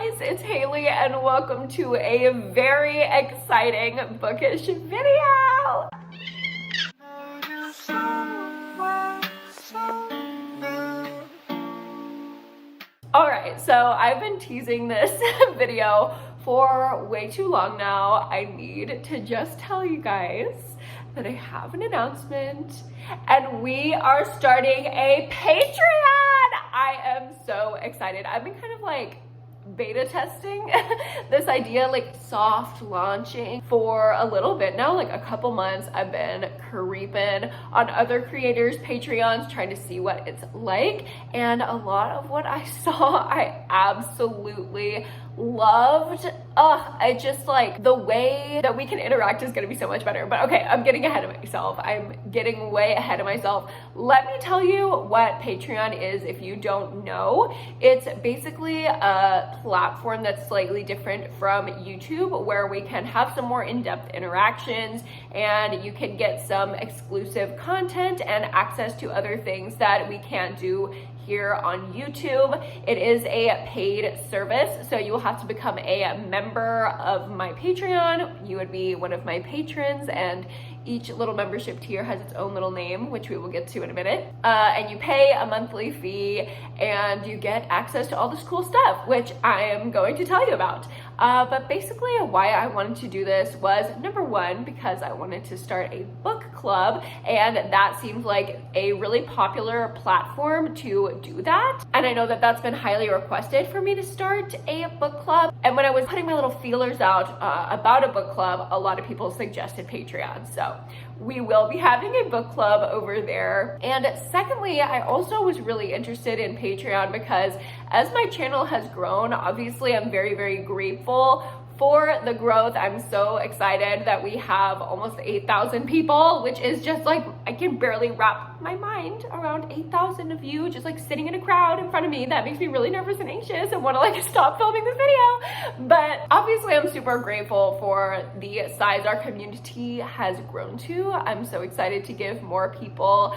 guys, it's Haley and welcome to a very exciting bookish video. Alright, so I've been teasing this video for way too long now. I need to just tell you guys that I have an announcement and we are starting a Patreon. I am so excited. I've been kind of like beta testing this idea, like soft launching for a little bit now, like a couple months. I've been creeping on other creators' Patreons trying to see what it's like, and a lot of what I saw I absolutely loved. I just like the way that we can interact is gonna be so much better. But okay, I'm getting ahead of myself. I'm getting way ahead of myself. Let me tell you what Patreon is if you don't know. It's basically a platform that's slightly different from YouTube, where we can have some more in-depth interactions and you can get some exclusive content and access to other things that we can't do here on YouTube. It is a paid service, so you will have to become a member of my Patreon. You would be one of my patrons, and each little membership tier has its own little name, which we will get to in a minute. And you pay a monthly fee and you get access to all this cool stuff, which I am going to tell you about. But basically why I wanted to do this was, number one, because I wanted to start a book club, and that seemed like a really popular platform to do that. And I know that that's been highly requested for me to start a book club. And when I was putting my little feelers out about a book club, a lot of people suggested Patreon. So we will be having a book club over there. And secondly, I also was really interested in Patreon because as my channel has grown, obviously I'm very, very grateful for the growth. I'm so excited that we have almost 8,000 people, which is just like, I can barely wrap my mind around 8,000 of you just like sitting in a crowd in front of me. That makes me really nervous and anxious and want to like stop filming this video. But obviously I'm super grateful for the size our community has grown to. I'm so excited to give more people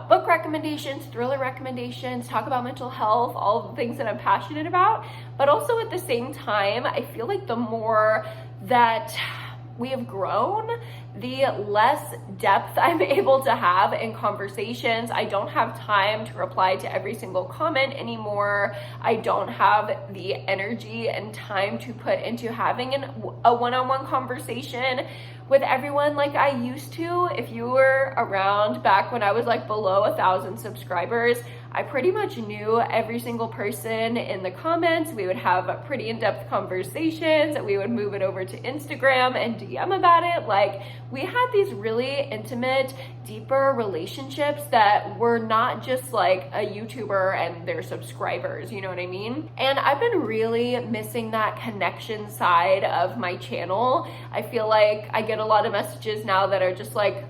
book recommendations, thriller recommendations, talk about mental health, all the things that I'm passionate about. But also at the same time, I feel like the more that we have grown, the less depth I'm able to have in conversations. I don't have time to reply to every single comment anymore. I don't have the energy and time to put into having a one-on-one conversation with everyone like I used to. If you were around back when I was like below 1,000 subscribers, I pretty much knew every single person in the comments. We would have pretty in-depth conversations. We would move it over to Instagram and DM about it. Like, we had these really intimate, deeper relationships that were not just like a YouTuber and their subscribers, you know what I mean? And I've been really missing that connection side of my channel. I feel like I get a lot of messages now that are just like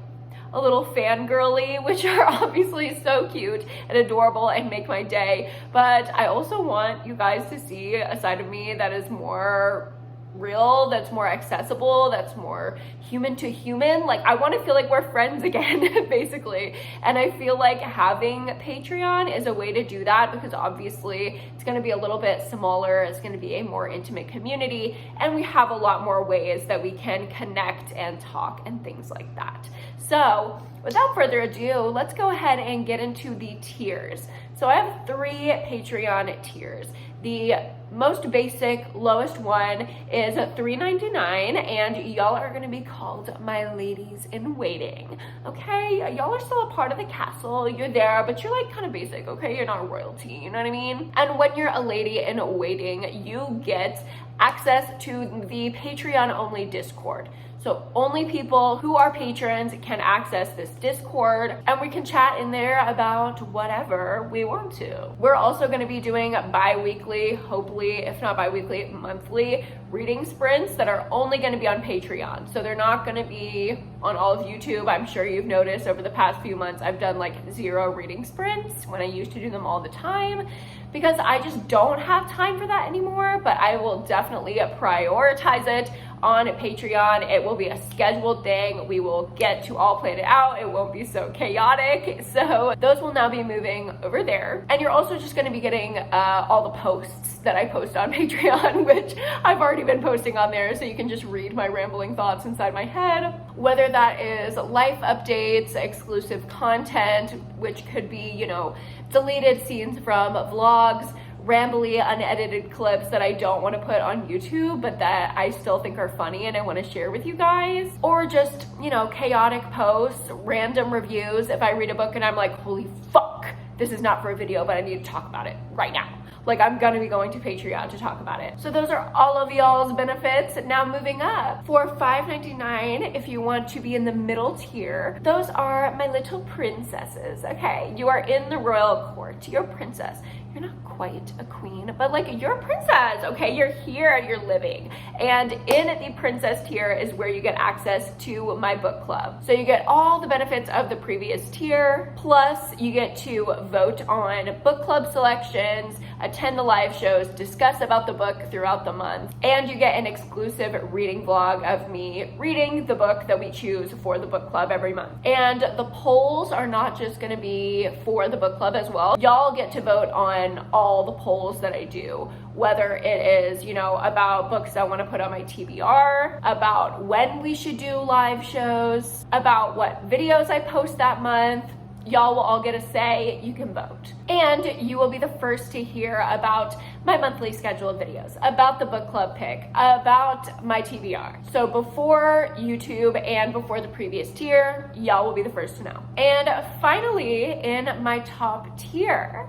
a little fangirly, which are obviously so cute and adorable and make my day. But I also want you guys to see a side of me that is more real, that's more accessible, that's more human to human. Like, I want to feel like we're friends again, basically. And I feel like having Patreon is a way to do that, because obviously it's going to be a little bit smaller, it's going to be a more intimate community, and we have a lot more ways that we can connect and talk and things like that. So without further ado, let's go ahead and get into the tiers. So I have 3 Patreon tiers. The most basic, lowest one is $3.99, and y'all are gonna be called my ladies in waiting. Okay, y'all are still a part of the castle. You're there, but you're like kind of basic. Okay, you're not royalty. You know what I mean? And when you're a lady in waiting, you get access to the Patreon only Discord. So only people who are patrons can access this Discord, and we can chat in there about whatever we want to. We're also going to be doing bi-weekly, hopefully, if not bi-weekly, monthly reading sprints that are only going to be on Patreon. So they're not going to be on all of YouTube. I'm sure you've noticed over the past few months, I've done like 0 reading sprints when I used to do them all the time, because I just don't have time for that anymore. But I will definitely prioritize it on Patreon. It will be a scheduled thing. We will get to all plan it out. It won't be so chaotic. So those will now be moving over there. And you're also just going to be getting all the posts that I post on Patreon, which I've already been posting on there, so you can just read my rambling thoughts inside my head. Whether that is life updates, exclusive content, which could be, you know, deleted scenes from vlogs, rambly, unedited clips that I don't want to put on YouTube, but that I still think are funny and I want to share with you guys, or just, you know, chaotic posts, random reviews. If I read a book and I'm like, holy fuck, this is not for a video, but I need to talk about it right now. Like, I'm gonna be going to Patreon to talk about it. So those are all of y'all's benefits. Now moving up, for $5.99, if you want to be in the middle tier, those are my little princesses. Okay, you are in the royal court, you're a princess. You're not quite a queen, but like, you're a princess, okay? You're here, you're living. And in the princess tier is where you get access to my book club. So you get all the benefits of the previous tier, plus you get to vote on book club selections, attend the live shows, discuss about the book throughout the month, and you get an exclusive reading vlog of me reading the book that we choose for the book club every month. And the polls are not just gonna be for the book club as well. Y'all get to vote on all the polls that I do, whether it is, you know, about books I want to put on my TBR, about when we should do live shows, about what videos I post that month. Y'all will all get a say. You can vote. And you will be the first to hear about my monthly schedule of videos, about the book club pick, about my TBR. So before YouTube and before the previous tier, y'all will be the first to know. And finally, in my top tier,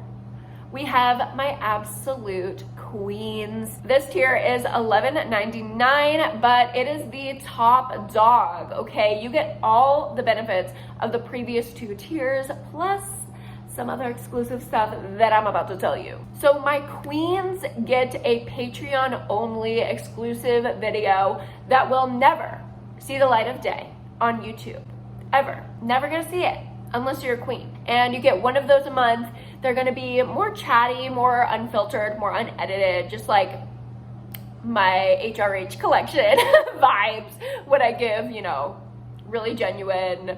we have my absolute queens. This tier is $11.99, but it is the top dog, okay? You get all the benefits of the previous two tiers, plus some other exclusive stuff that I'm about to tell you. So my queens get a Patreon only exclusive video that will never see the light of day on YouTube, ever. Never gonna see it unless you're a queen. And you get one of those a month. They're gonna be more chatty, more unfiltered, more unedited, just like my HRH collection vibes when I give, you know, really genuine,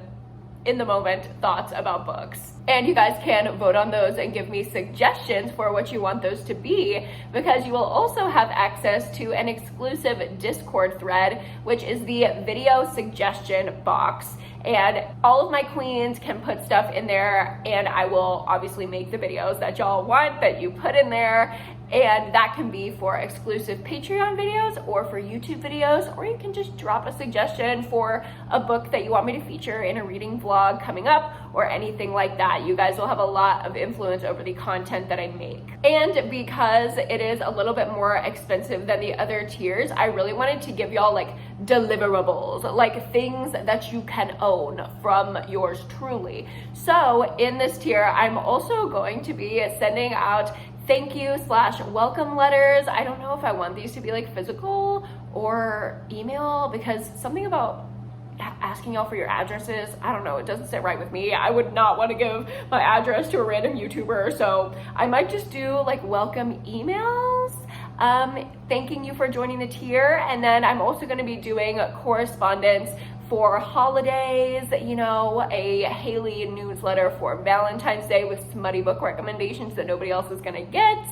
in the moment thoughts about books. And you guys can vote on those and give me suggestions for what you want those to be, because you will also have access to an exclusive Discord thread, which is the video suggestion box. And all of my queens can put stuff in there, and I will obviously make the videos that y'all want that you put in there. And that can be for exclusive Patreon videos or for YouTube videos, or you can just drop a suggestion for a book that you want me to feature in a reading vlog coming up or anything like that. You guys will have a lot of influence over the content that I make. And because it is a little bit more expensive than the other tiers, I really wanted to give y'all like deliverables, like things that you can own from yours truly. So in this tier, I'm also going to be sending out thank you / welcome letters. I don't know if I want these to be like physical or email, because something about asking y'all for your addresses, I don't know, it doesn't sit right with me. I would not want to give my address to a random YouTuber, so I might just do like welcome emails, thanking you for joining the tier. And then I'm also going to be doing correspondence for holidays, you know, a Hailey newsletter for Valentine's Day with smutty book recommendations that nobody else is gonna get,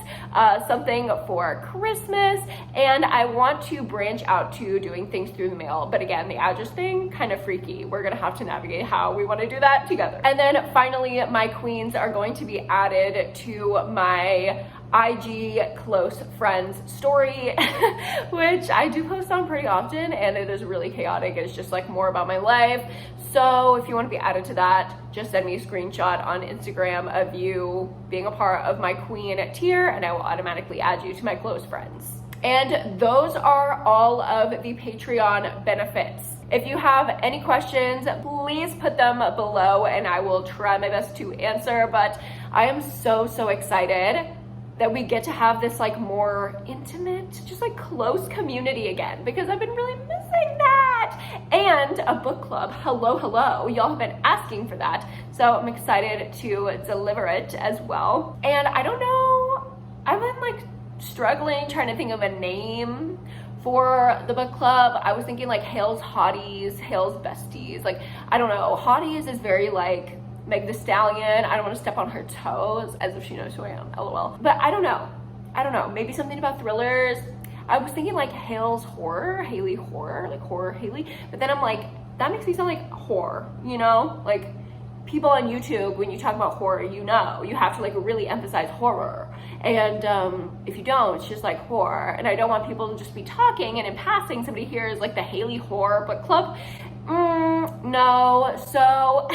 something for Christmas, and I want to branch out to doing things through the mail. But again, the address thing, kind of freaky. We're gonna have to navigate how we wanna do that together. And then finally, my queens are going to be added to my IG close friends story, which I do post on pretty often, and it is really chaotic. It's just like more about my life. So if you want to be added to that, just send me a screenshot on Instagram of you being a part of my queen tier, and I will automatically add you to my close friends. And those are all of the Patreon benefits. If you have any questions, please put them below and I will try my best to answer. But I am so excited that we get to have this like more intimate, just like close community again, because I've been really missing that. And a book club, hello, y'all have been asking for that. So I'm excited to deliver it as well. And I don't know, I've been like struggling trying to think of a name for the book club. I was thinking like Hale's Hotties, Hale's Besties. Like, I don't know, Hotties is very like Meg the Stallion. I don't want to step on her toes, as if she knows who I am, lol. But I don't know. I don't know, maybe something about thrillers. I was thinking like Hailey horror, like horror Hailey, but then I'm like, that makes me sound like horror, you know? Like people on YouTube, when you talk about horror, you know, you have to like really emphasize horror. And if you don't, it's just like horror. And I don't want people to just be talking and in passing somebody hears like the Hailey Horror Book Club. No. So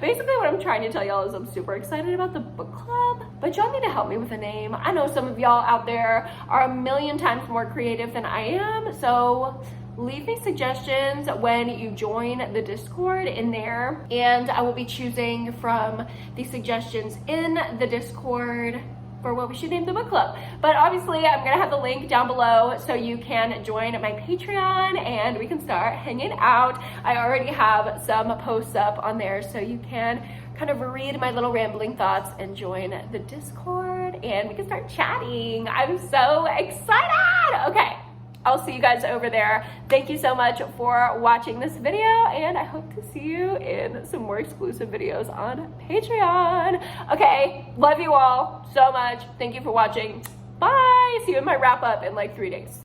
basically what I'm trying to tell y'all is I'm super excited about the book club, but y'all need to help me with a name. I know some of y'all out there are a million times more creative than I am, so leave me suggestions when you join the Discord in there, and I will be choosing from the suggestions in the Discord for what we should name the book club. But obviously I'm gonna have the link down below so you can join my Patreon and we can start hanging out. I already have some posts up on there so you can kind of read my little rambling thoughts and join the Discord and we can start chatting. I'm so excited. Okay, I'll see you guys over there. Thank you so much for watching this video, and I hope to see you in some more exclusive videos on Patreon. Okay, love you all so much. Thank you for watching. Bye. See you in my wrap up in like 3 days.